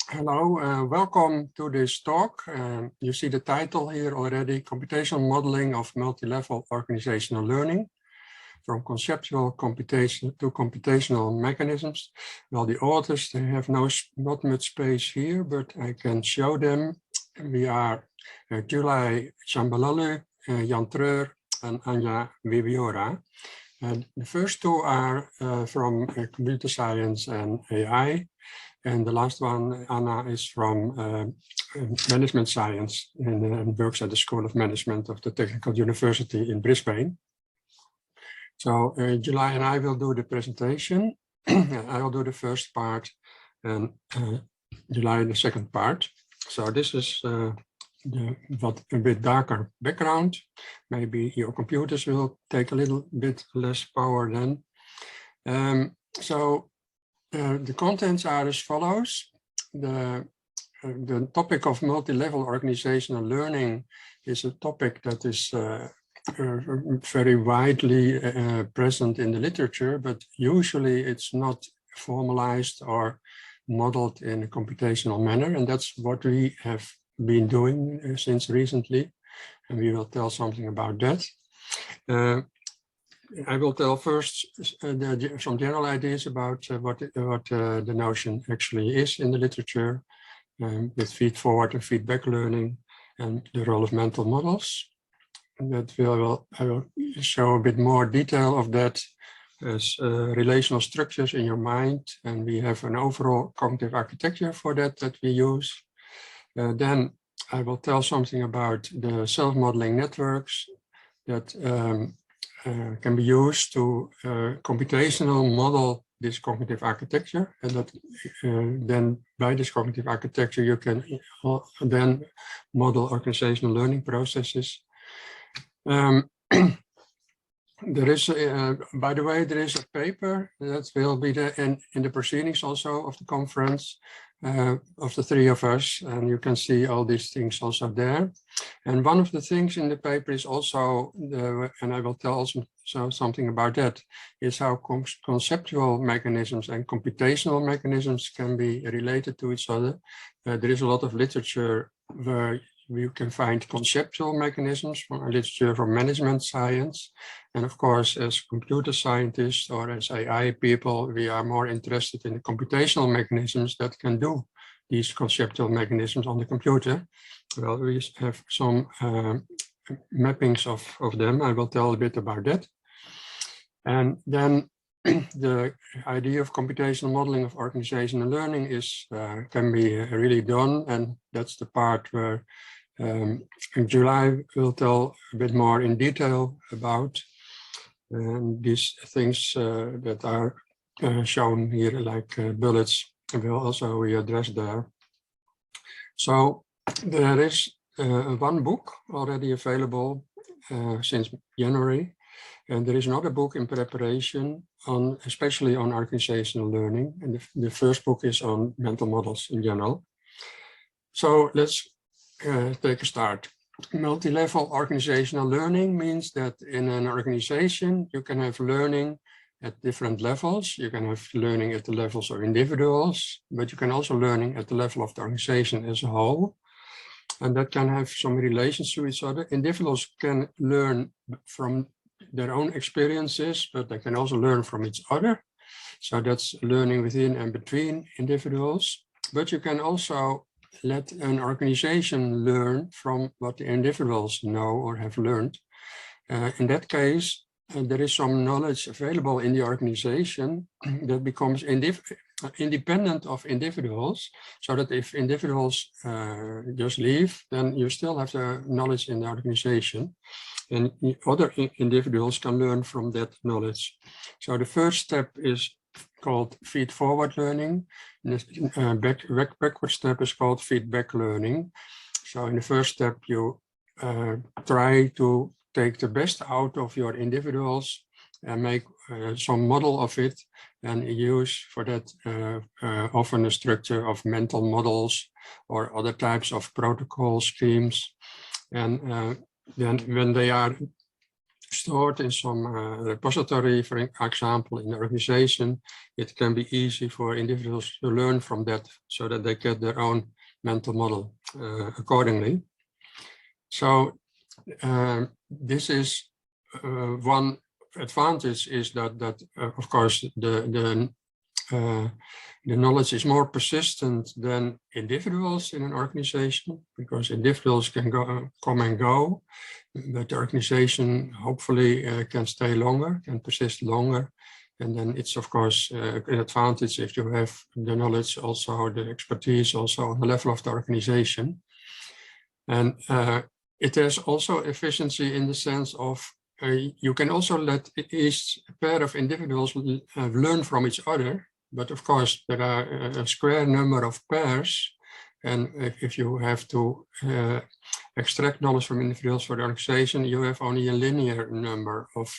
Hello, welcome to this talk. You see the title here already, Computational Modeling of Multilevel Organizational Learning, from Conceptual Computation to Computational Mechanisms. Well, the authors, they have not much space here, but I can show them. We are July Chambalalu, Jan Treur, and Anja Viviora. And the first two are from computer science and AI. And the last one, Anna, is from management science and works at the School of Management of the Technical University in Brisbane. So July and I will do the presentation. I will do the first part and July the second part. So this is a bit darker background. Maybe your computers will take a little bit less power then. The contents are as follows. The topic of multi-level organizational learning is a topic that is very widely present in the literature, but usually it's not formalized or modeled in a computational manner. And that's what we have been doing since recently. And we will tell something about that. I will tell first some general ideas about what the notion actually is in the literature with feed-forward and feedback learning and the role of mental models. And that I will show a bit more detail of that as relational structures in your mind. And we have an overall cognitive architecture for that we use. Then I will tell something about the self-modeling networks that can be used to computational model this cognitive architecture, and that then by this cognitive architecture you can then model organizational learning processes. There is, by the way, there is a paper that will be in the proceedings also of the conference of the three of us, and you can see all these things also there. And one of the things in the paper is also, and I will tell also something about that, is how conceptual mechanisms and computational mechanisms can be related to each other. There is a lot of literature where you can find conceptual mechanisms from literature from management science. And of course, as computer scientists or as AI people, we are more interested in the computational mechanisms that can do these conceptual mechanisms on the computer. Well, we have some mappings of them. I will tell a bit about that. And then the idea of computational modeling of organizational learning is can be really done. And that's the part where in July we'll tell a bit more in detail about these things that are shown here, like bullets, will also be addressed there. So there is one book already available since January, and there is another book in preparation on, especially on organizational learning. And the first book is on mental models in general. So let's take a start. Multi-level organizational learning means that in an organization, you can have learning at different levels. You can have learning at the levels of individuals, but you can also learning at the level of the organization as a whole. And that can have some relations to each other. Individuals can learn from their own experiences, but they can also learn from each other. So that's learning within and between individuals. But you can also let an organization learn from what the individuals know or have learned. In that case, there is some knowledge available in the organization that becomes independent of individuals, so that if individuals just leave, then you still have the knowledge in the organization, and other individuals can learn from that knowledge. So the first step is called feed-forward learning, and the backward step is called feedback learning. So in the first step, you try to take the best out of your individuals and make some model of it, and use for that often a structure of mental models or other types of protocol schemes. And then when they are stored in some repository, for example, in the organization, it can be easy for individuals to learn from that so that they get their own mental model accordingly. So this is one advantage, is that of course the knowledge is more persistent than individuals in an organization, because individuals can come and go, but the organization hopefully can stay longer, can persist longer. And then it's of course an advantage if you have the knowledge, also the expertise, also on the level of the organization. And it has also efficiency in the sense of you can also let each pair of individuals learn from each other. But of course, there are a square number of pairs. And if you have to extract knowledge from individuals for the organization, you have only a linear number of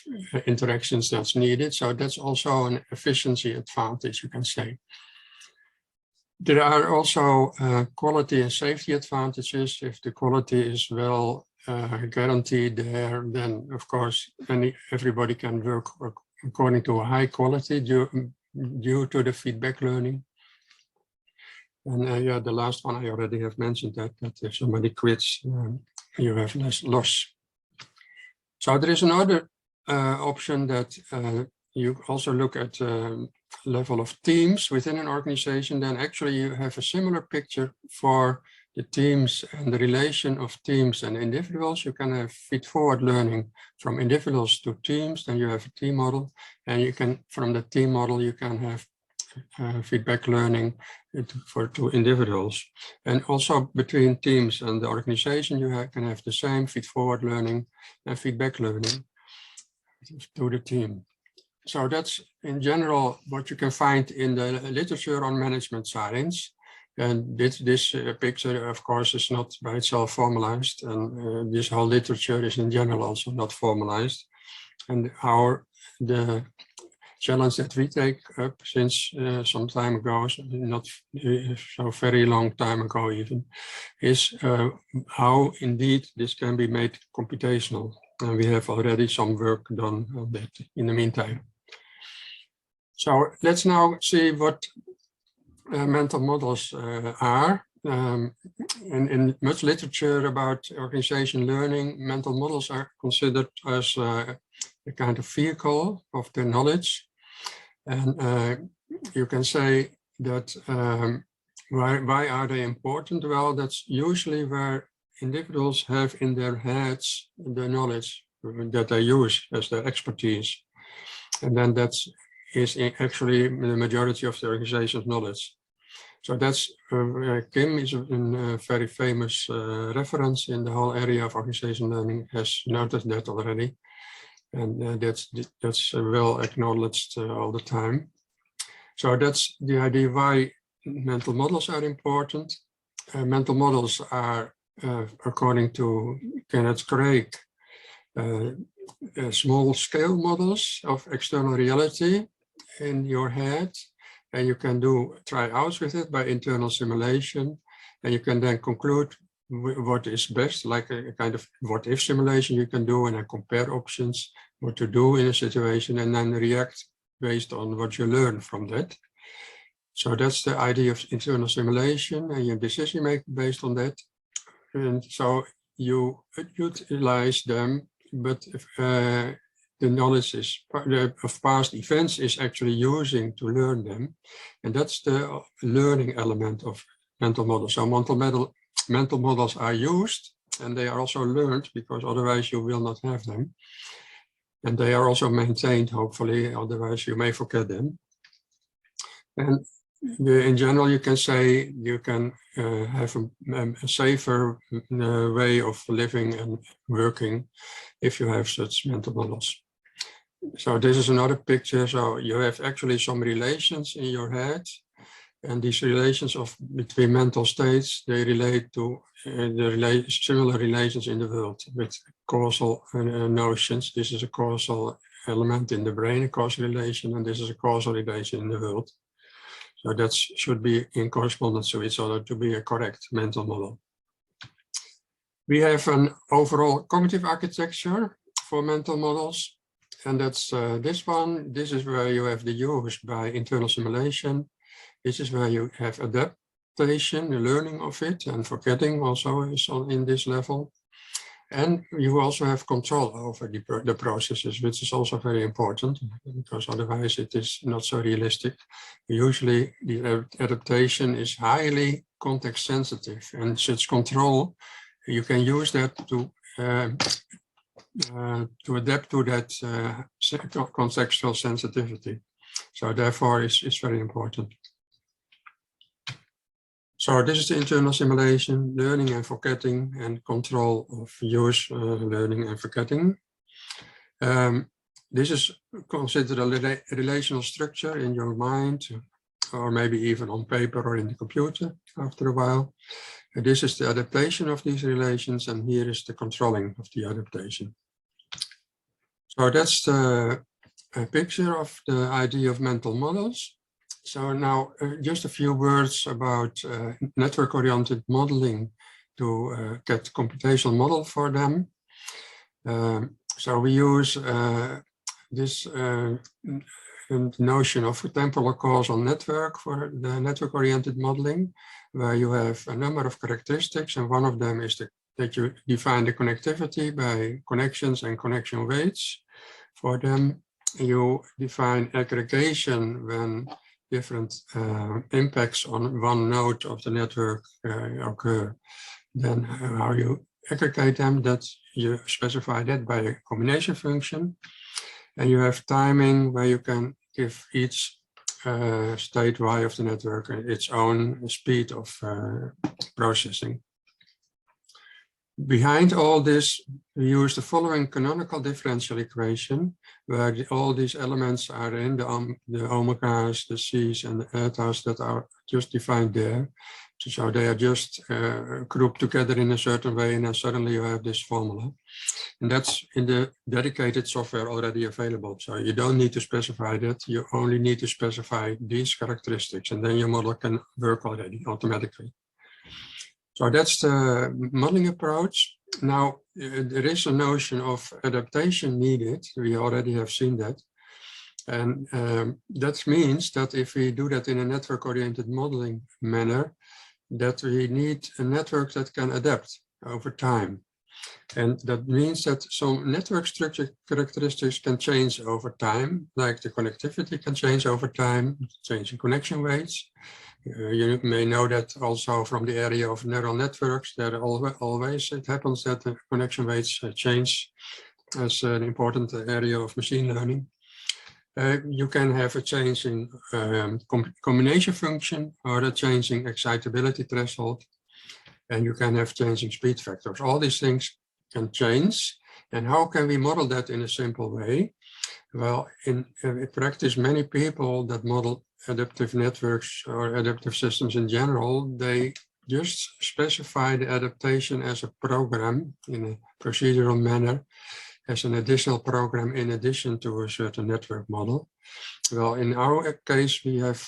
interactions that's needed. So that's also an efficiency advantage, you can say. There are also quality and safety advantages. If the quality is well guaranteed there, then of course everybody can work according to a high quality due to the feedback learning. And yeah, the last one I already have mentioned, that if somebody quits, you have less loss. So there is another option that you also look at level of teams within an organization. Then actually you have a similar picture for the teams and the relation of teams and individuals. You can have feed-forward learning from individuals to teams. Then you have a team model, and you can, from the team model, you can have feedback learning to individuals. And also between teams and the organization, you can have the same feed-forward learning and feedback learning to the team. So that's in general what you can find in the literature on management science. And this picture, of course, is not by itself formalized, and this whole literature is in general also not formalized. And the challenge that we take up since some time ago, not so very long time ago even, is how indeed this can be made computational. And we have already some work done on that in the meantime. So let's now see what mental models are. In much literature about organization learning, mental models are considered as a kind of vehicle of the knowledge. And you can say that why are they important? Well, that's usually where individuals have in their heads the knowledge that they use as their expertise. And then that's actually the majority of the organization's knowledge. So that's Kim is a very famous reference in the whole area of organization learning, has noticed that already. And that's well acknowledged all the time. So that's the idea why mental models are important. Mental models are, according to Kenneth Craig, small scale models of external reality in your head, and you can do tryouts with it by internal simulation, and you can then conclude what is best, like a kind of what if simulation you can do, and then compare options, what to do in a situation, and then react based on what you learn from that. So that's the idea of internal simulation, and your decision making based on that. And so you utilize them, but if, the knowledge of past events is actually using to learn them. And that's the learning element of mental models. So mental models are used, and they are also learned, because otherwise you will not have them. And they are also maintained, hopefully, otherwise you may forget them. And in general, you can say you can have a safer way of living and working if you have such mental models. So this is another picture. So you have actually some relations in your head, and these relations between mental states, they relate to similar relations in the world with causal notions. This is a causal element in the brain, a causal relation, and this is a causal relation in the world. So that should be in correspondence to each other to be a correct mental model. We have an overall cognitive architecture for mental models, and that's this one. This is where you have the use by internal simulation. This is where you have adaptation, the learning of it, and forgetting also is in this level. And you also have control over the processes, which is also very important, because otherwise it is not so realistic. Usually the adaptation is highly context sensitive, and such control, you can use that to adapt to that contextual sensitivity. So therefore it's very important. So this is the internal simulation, learning and forgetting, and control of use, learning and forgetting. This is considered a relational structure in your mind, or maybe even on paper or in the computer after a while. And this is the adaptation of these relations, and here is the controlling of the adaptation. So that's the picture of the idea of mental models. So now just a few words about network-oriented modeling to get computational model for them. So we use this notion of temporal causal network for the network-oriented modeling, where you have a number of characteristics, and one of them is that you define the connectivity by connections and connection weights. For them, you define aggregation when different impacts on one node of the network occur. Then how you aggregate them, that you specify that by a combination function. And you have timing, where you can give each state Y of the network its own speed of processing. Behind all this, we use the following canonical differential equation, where all these elements are in the omegas, the C's, and the etas that are just defined there. So they are just grouped together in a certain way, and then suddenly you have this formula. And that's in the dedicated software already available. So you don't need to specify that. You only need to specify these characteristics, and then your model can work already automatically. So that's the modeling approach. Now, there is a notion of adaptation needed. We already have seen that. And that means that if we do that in a network-oriented modeling manner, that we need a network that can adapt over time. And that means that some network structure characteristics can change over time, like the connectivity can change over time, changing connection weights. You may know that also from the area of neural networks, that always it happens that the connection weights change as an important area of machine learning. You can have a change in combination function, or a change in excitability threshold, and you can have changing speed factors. All these things can change. And how can we model that in a simple way? Well, in practice, many people that model adaptive networks or adaptive systems in general, they just specify the adaptation as a program in a procedural manner, as an additional program in addition to a certain network model. Well, in our case, we have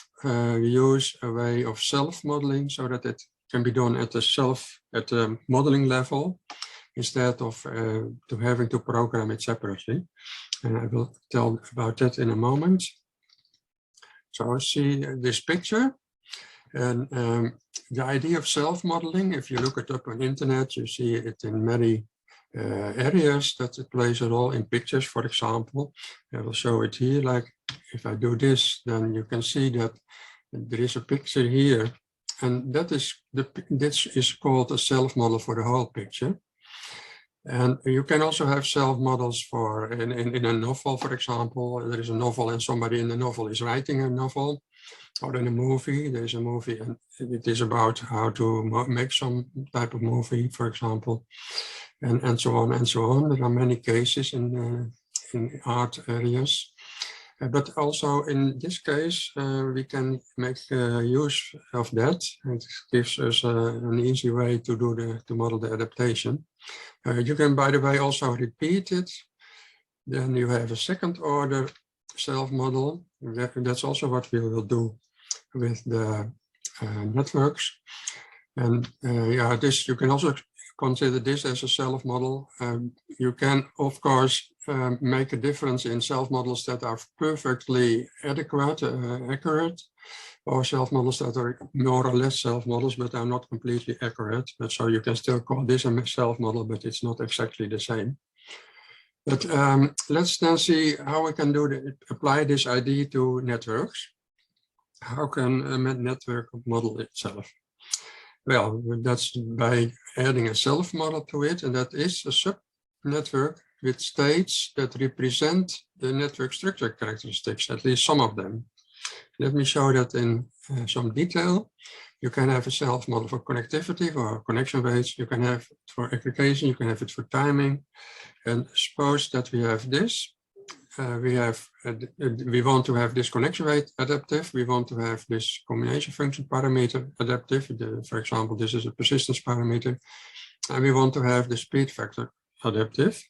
used a way of self-modeling so that it can be done at the modeling level, instead of having to program it separately. And I will tell about that in a moment. So see this picture, and the idea of self-modeling, if you look it up on internet, you see it in many areas that it plays a role in pictures, for example. I will show it here, like if I do this, then you can see that there is a picture here, and this is called a self-model for the whole picture. And you can also have self-models for in a novel, for example. There is a novel and somebody in the novel is writing a novel, or in a movie, there's a movie and it is about how to make some type of movie, for example, and so on and so on. There are many cases in art areas. But also in this case, we can make use of that. It gives us an easy way to model the adaptation. You can, by the way, also repeat it. Then you have a second order self-model. That's also what we will do with the networks. And yeah, this you can also consider this as a self-model. You can, of course, make a difference in self-models that are perfectly adequate, accurate, or self-models that are more or less self-models, but are not completely accurate. But so you can still call this a self-model, but it's not exactly the same. But let's then see how we can apply this idea to networks. How can a network model itself? Well, that's by adding a self-model to it, and that is a sub-network with states that represent the network structure characteristics, at least some of them. Let me show that in some detail. You can have a self-model for connectivity, for connection weights. You can have it for aggregation. You can have it for timing. And suppose that we have this. We want to have this connection weight adaptive. We want to have this combination function parameter adaptive. For example, this is a persistence parameter. And we want to have the speed factor adaptive.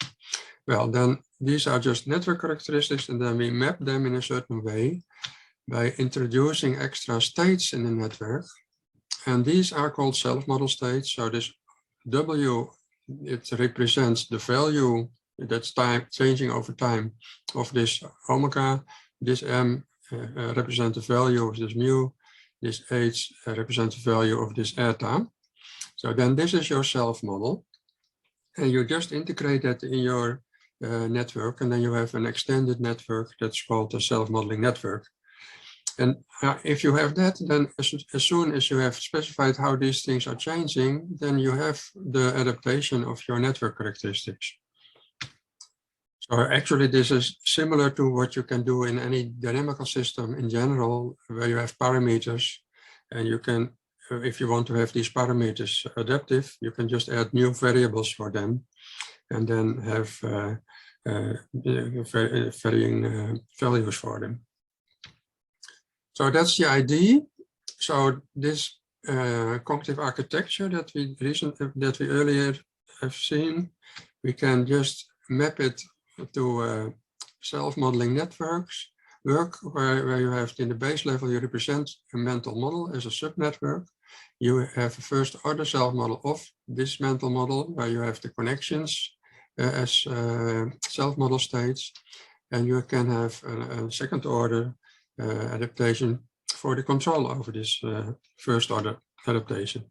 Well, then these are just network characteristics, and then we map them in a certain way by introducing extra states in the network. And these are called self-model states. So this W, it represents the value that's changing over time of this omega. This M represents the value of this mu. This H represents the value of this eta. So then this is your self-model. And you just integrate that in your network, and then you have an extended network that's called a self-modeling network. And if you have that, then as soon as you have specified how these things are changing, then you have the adaptation of your network characteristics. So actually, this is similar to what you can do in any dynamical system in general, where you have parameters, and you can, if you want to have these parameters adaptive, you can just add new variables for them, and then have varying values for them. So that's the idea. So this cognitive architecture that we earlier have seen, we can just map it to self-modeling networks where you have in the base level, you represent a mental model as a subnetwork. You have a first order self-model of this mental model where you have the connections as self-model states, and you can have a second order adaptation for the control over this first order adaptation.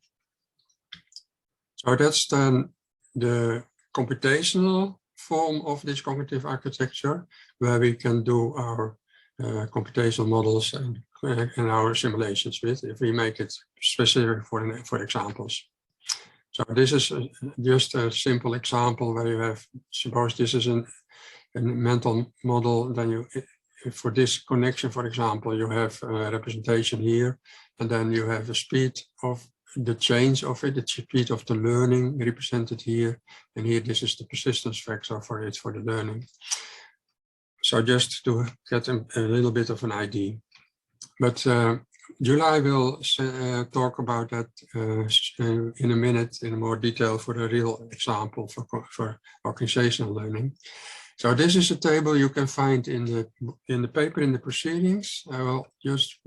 So that's then the computational form of this cognitive architecture, where we can do our computational models and our simulations with, if we make it specific for examples. So this is just a simple example where you have, suppose this is a mental model, then you, for this connection, for example, you have a representation here, and then you have the speed of the change of it, the speed of the learning represented here, and here this is the persistence factor for it, for the learning. So just to get a little bit of an idea. But July will talk about that in a minute in more detail for the real example for organizational learning. So this is a table you can find in the paper in the proceedings. I will just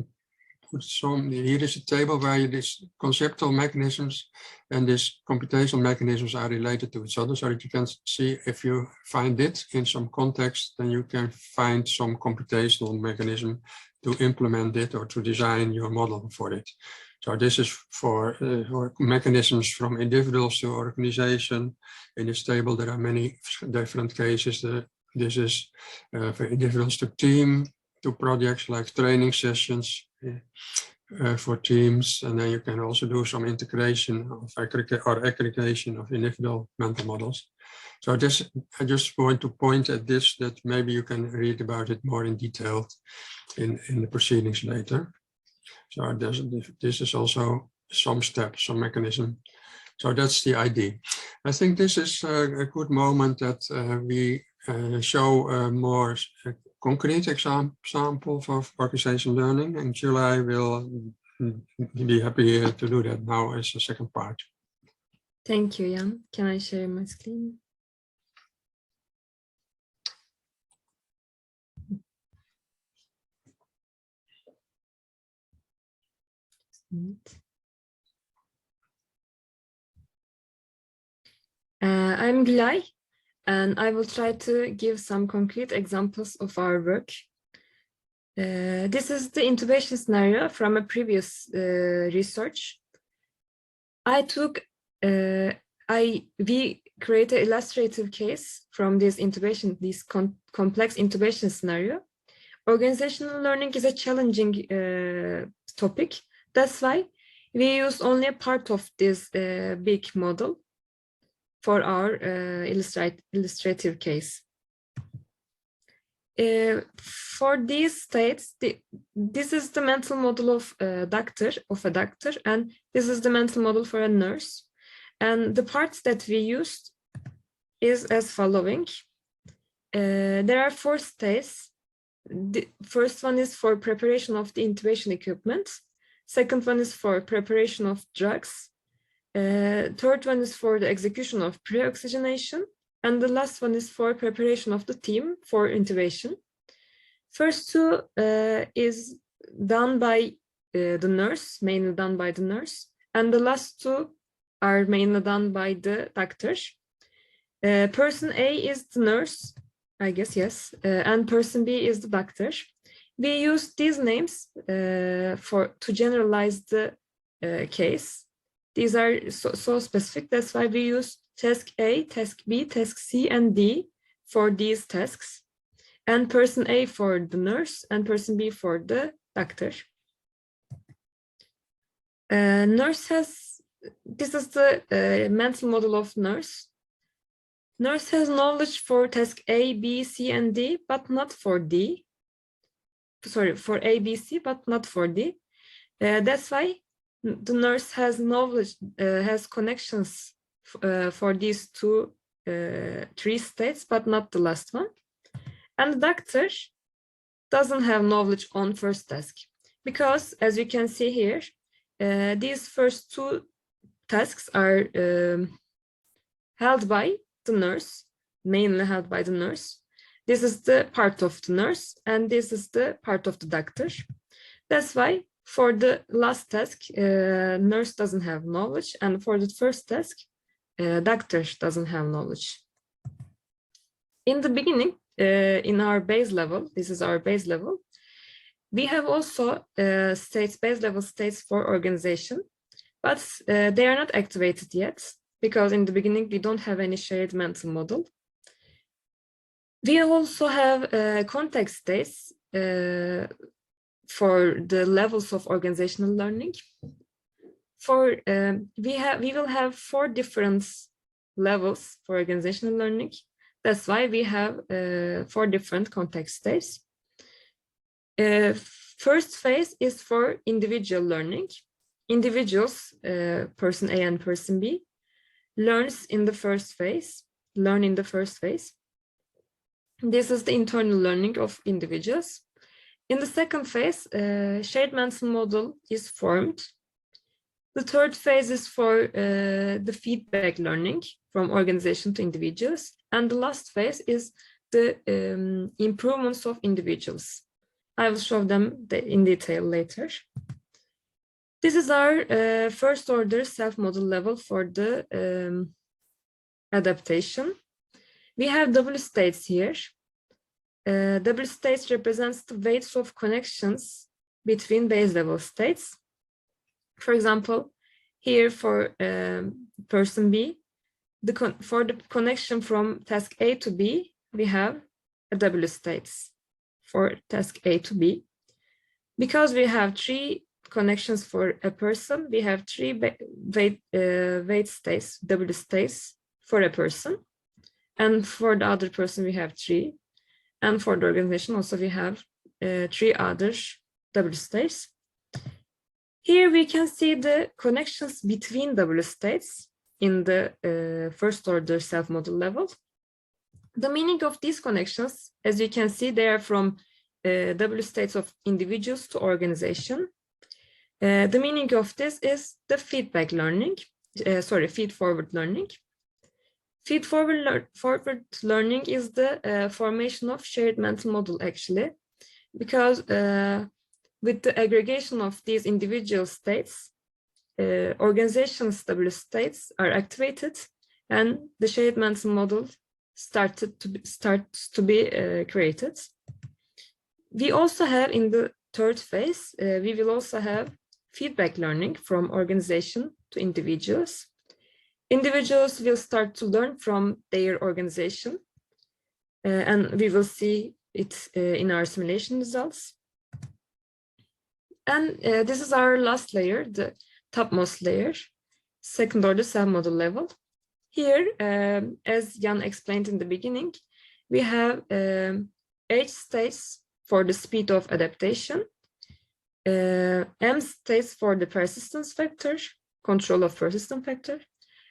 put some. Here is a table where these conceptual mechanisms and these computational mechanisms are related to each other, so that you can see if you find it in some context, then you can find some computational mechanism to implement it or to design your model for it. So this is for mechanisms from individuals to organization. In this table, there are many different cases. This is for individuals to team, to projects like training sessions for teams. And then you can also do some integration of aggregation of individual mental models. So this, I just want to point at this, that maybe you can read about it more in detail in the proceedings later. So this is also some steps, some mechanism. So that's the idea. I think this is a good moment that we show a more concrete example for organizational learning, and July will be happy to do that now as a second part. Thank you, Jan. Can I share my screen? I'm Gülay, and I will try to give some concrete examples of our work. This is the intubation scenario from a previous research. We create an illustrative case from this complex intubation scenario. Organizational learning is a challenging topic. That's why we use only a part of this big model for our illustrative case. For these states, this is the mental model of a doctor, and this is the mental model for a nurse. And the parts that we used is as following. There are 4 states. The first one is for preparation of the intubation equipment. Second one is for preparation of drugs. Third one is for the execution of pre-oxygenation. And the last one is for preparation of the team for intubation. First 2 is done by the nurse, mainly done by the nurse. And the last 2 are mainly done by the doctor. Person A is the nurse, I guess, yes. And person B is the doctor. We use these names to generalize the case. These are so specific. That's why we use task A, task B, task C, and D for these tasks. And person A for the nurse and person B for the doctor. This is the mental model of nurse. Nurse has knowledge for task A, B, C, and D, but not for D. Sorry, for A, B, C, but not for D. That's why the nurse has knowledge, has connections for these 3 states, but not the last one. And the doctor doesn't have knowledge on first task because, as you can see here, these first 2 tasks are held by the nurse, mainly held by the nurse. This is the part of the nurse, and this is the part of the doctor. That's why for the last task, nurse doesn't have knowledge, and for the first task, doctor doesn't have knowledge. In the beginning, in our base level, this is our base level, we have also base level states for organization, but they are not activated yet because in the beginning we don't have any shared mental model. We also have context states for the levels of organizational learning. We will have 4 different levels for organizational learning. That's why we have 4 different context states. First phase is for individual learning. Individuals, person A and person B, learn in the first phase. This is the internal learning of individuals. In the second phase, shared mental model is formed. The third phase is for the feedback learning from organization to individuals. And the last phase is the improvements of individuals. I will show them in detail later. This is our first order self-model level for the adaptation. We have W states here. W states represents the weights of connections between base level states. For example, here for person B, for the connection from task A to B, we have a W states for task A to B. Because we have 3 connections for a person, we have 3 weight states, W states for a person. And for the other person, we have 3. And for the organization, also we have 3 other W states. Here we can see the connections between W states in the first order self-model level. The meaning of these connections, as you can see, they are from W states of individuals to organization. The meaning of this is the feedback learning, feed-forward learning. Feed-forward learning is the formation of shared mental model, actually, because with the aggregation of these individual states, organization's W states are activated, and the shared mental model starts to be created. We also have in the third phase, we will also have feedback learning from organization to individuals. Individuals will start to learn from their organization, and we will see it in our simulation results. And this is our last layer, the topmost layer, second order self-model level. Here, as Jan explained in the beginning, we have H states for the speed of adaptation, M states for the persistence factor, control of persistence factor,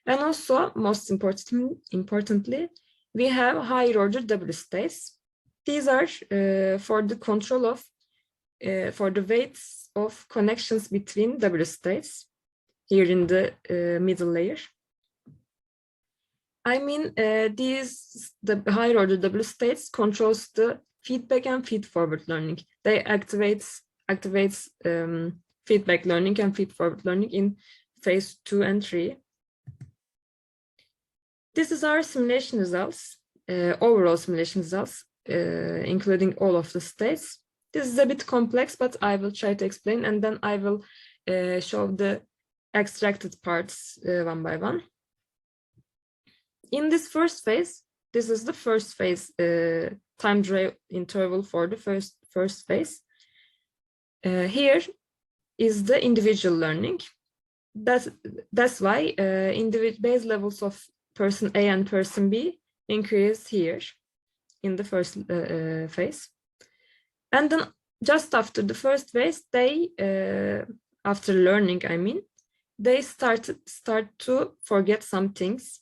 and also, most importantly, we have higher order W states. These are for the control of, for the weights of connections between W states, here in the middle layer. I mean, the higher order W states controls the feedback and feed-forward learning. They activates feedback learning and feed-forward learning in phase 2 and 3. This is our simulation results, overall simulation results, including all of the states. This is a bit complex, but I will try to explain, and then I will show the extracted parts one by one. In this first phase, this is the first phase, time delay interval for the first phase. Here is the individual learning. That's why base levels of person A and person B increase here in the first phase. And then just after the first phase, they, after learning, I mean, they start to forget some things.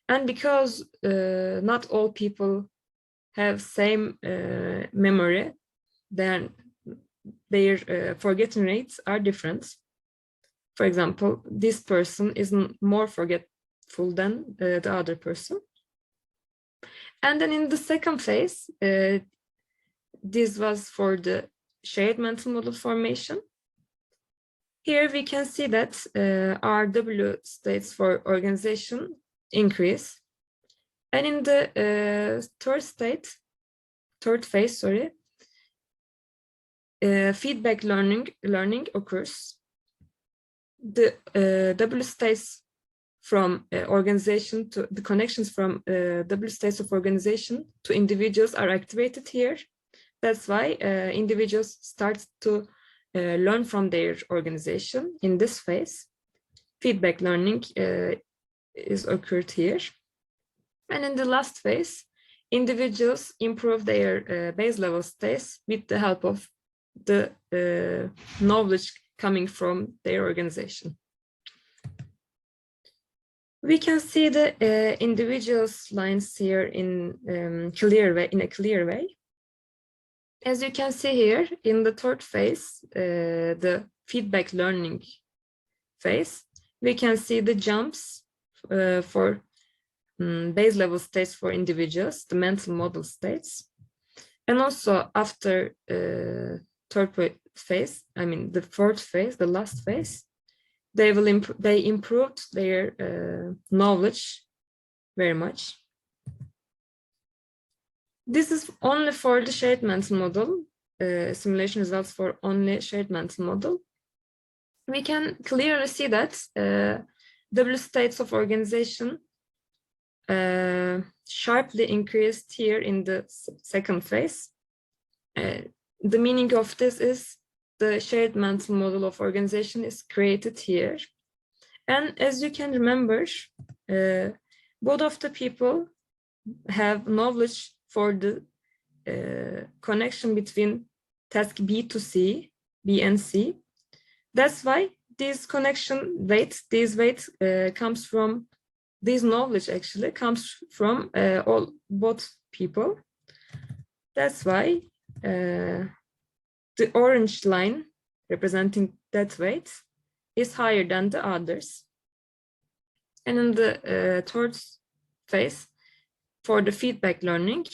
And because not all people have same memory, then their forgetting rates are different. For example, this person is more forgetful than the other person. And then in the second phase, this was for the shared mental model formation. Here we can see that our W states for organization increase. And in the third phase, feedback learning occurs. The W states from organization to the connections from W states of organization to individuals are activated here. That's why individuals start to learn from their organization in this phase. Feedback learning is occurred here. And in the last phase, individuals improve their base level states with the help of the knowledge coming from their organization. We can see the individuals lines here in a clear way. As you can see here in the third phase, the feedback learning phase, we can see the jumps for base level states for individuals, the mental model states. And also after third phase, I mean the fourth phase, the last phase, they improved their knowledge very much. This is only for the shared mental model, simulation results for only shared mental model. We can clearly see that W states of organization sharply increased here in the second phase. The meaning of this is the shared mental model of organization is created here. And as you can remember, both of the people have knowledge for the connection between task B to C, B and C. That's why this connection weights, comes from, this knowledge actually comes from both people. That's why the orange line representing that weight is higher than the others. And in the third phase, for the feedback learning,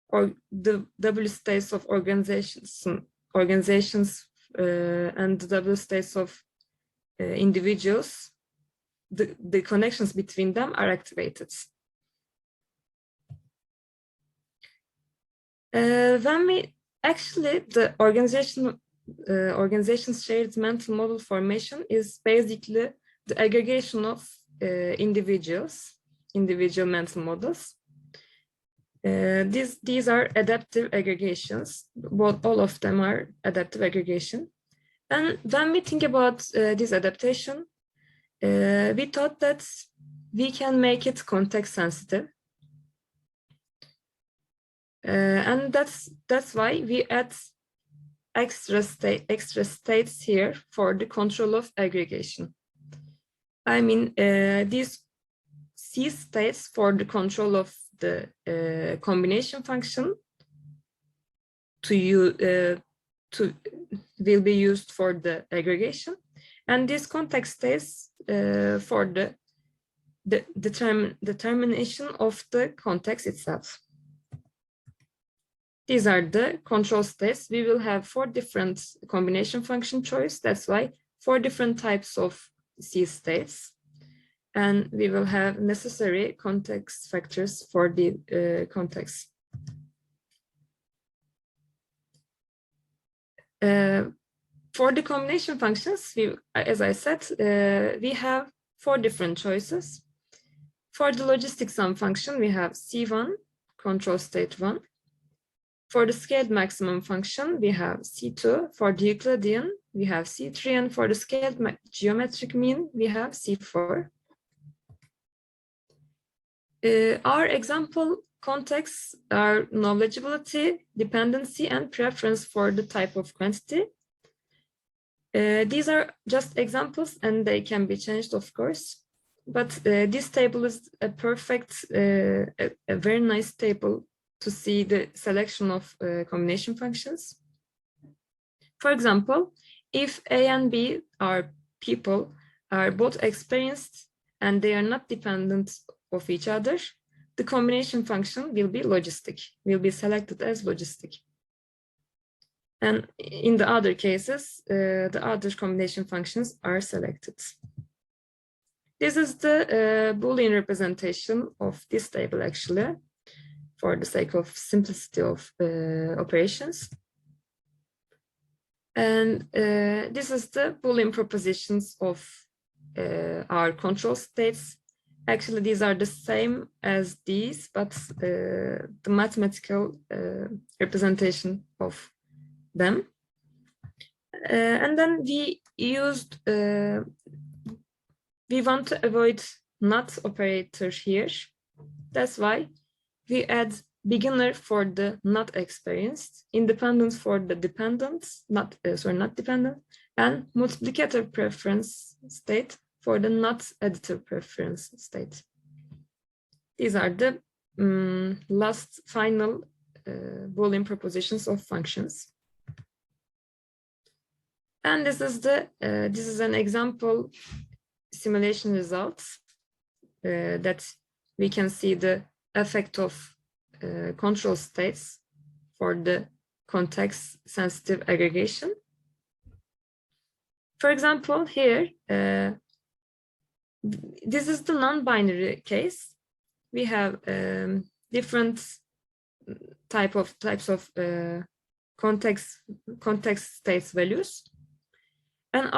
or the W states of organizations and the W states of individuals the connections between them are activated. When we actually, the organization's shared mental model formation is basically the aggregation of individual mental models. These are adaptive aggregations. All of them are adaptive aggregation. And when we think about this adaptation, we thought that we can make it context sensitive. And that's why we add extra states here for the control of aggregation. I mean, these C states for the control of the combination function will be used for the aggregation, and these context states for the determination of the context itself. These are the control states. We will have 4 different combination function choice. That's why 4 different types of C states. And we will have necessary context factors for the context. For the combination functions, as I said, we have 4 different choices. For the logistic sum function, we have C1, control state 1. For the scaled maximum function, we have C2. For the Euclidean, we have C3. And for the scaled geometric mean, we have C4. Our example contexts are knowledgeability, dependency, and preference for the type of quantity. These are just examples and they can be changed, of course. But this table is a perfect, a very nice table to see the selection of combination functions. For example, if A and B are people, are both experienced and they are not dependent of each other, the combination function will be logistic, will be selected as logistic. And in the other cases, the other combination functions are selected. This is the Boolean representation of this table, actually, for the sake of simplicity of operations. And this is the Boolean propositions of our control states. Actually, these are the same as these, but the mathematical representation of them. And then we used, we want to avoid not operator here. That's why we add beginner for the not experienced, independent for the dependent, not dependent, and multiplicator preference state for the not additive preference state. These are the last final Boolean propositions of functions. And this is an example simulation results that we can see the effect of control states for the context sensitive aggregation. For example, here, this is the non-binary case. We have different types of context states values, and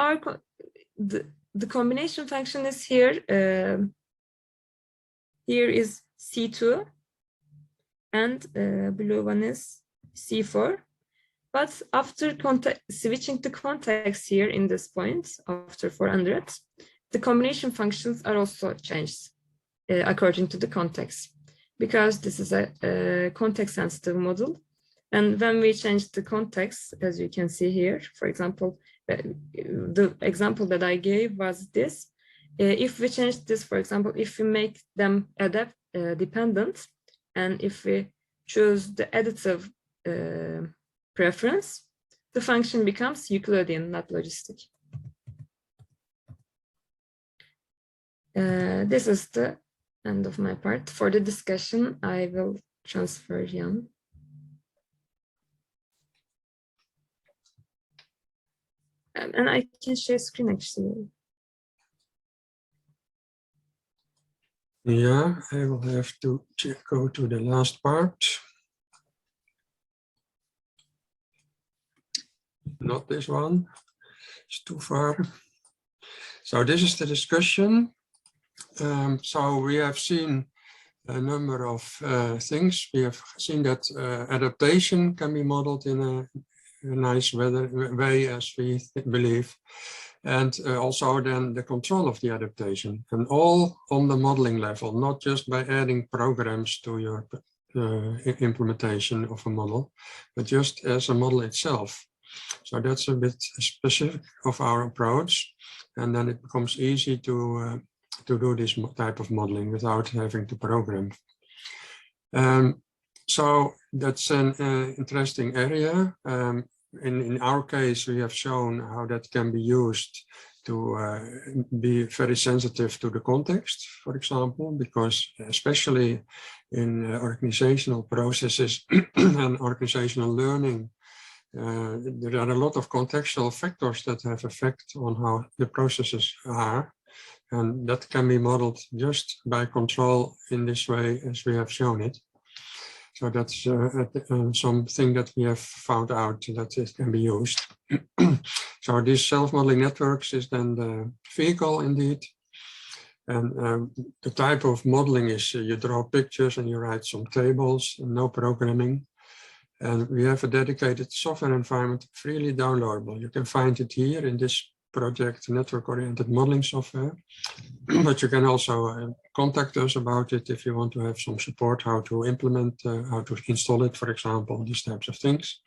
the combination function is here. Here is C2, and blue one is C4. But after switching the context here in this point, after 400, the combination functions are also changed according to the context, because this is a context-sensitive model. And when we change the context, as you can see here, for example, the example that I gave was this. If we change this, for example, if we make them dependent, and if we choose the additive preference, the function becomes Euclidean, not logistic. This is the end of my part. For the discussion, I will transfer Jan. And I can share screen actually. Yeah, I will have to go to the last part. Not this one, it's too far. So this is the discussion. So we have seen a number of things. We have seen that adaptation can be modeled in a nice way, as we believe. And also then the control of the adaptation, and all on the modeling level, not just by adding programs to your implementation of a model, but just as a model itself. So that's a bit specific of our approach, and then it becomes easy to do this type of modeling without having to program. So that's an interesting area. In our case, we have shown how that can be used to be very sensitive to the context, for example, because especially in organizational processes and organizational learning, there are a lot of contextual factors that have effect on how the processes are. And that can be modeled just by control in this way, as we have shown it. So that's something that we have found out that it can be used. So these self-modeling networks is then the vehicle indeed. And the type of modeling is you draw pictures and you write some tables, no programming. And we have a dedicated software environment, freely downloadable. You can find it here in this project, network-oriented modeling software. But you can also contact us about it if you want to have some support, how to implement, how to install it, for example, these types of things.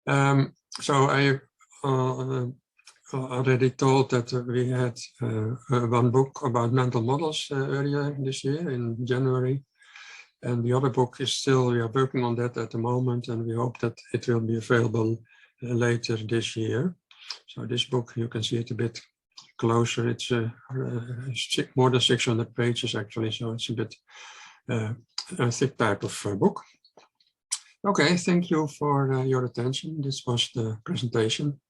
So I already told that we had one book about mental models earlier this year in January. And the other book is still, we are working on that at the moment, and we hope that it will be available later this year. So this book, you can see it a bit closer. It's more than 600 pages actually, so it's a bit a thick type of book. Okay, thank you for your attention. This was the presentation.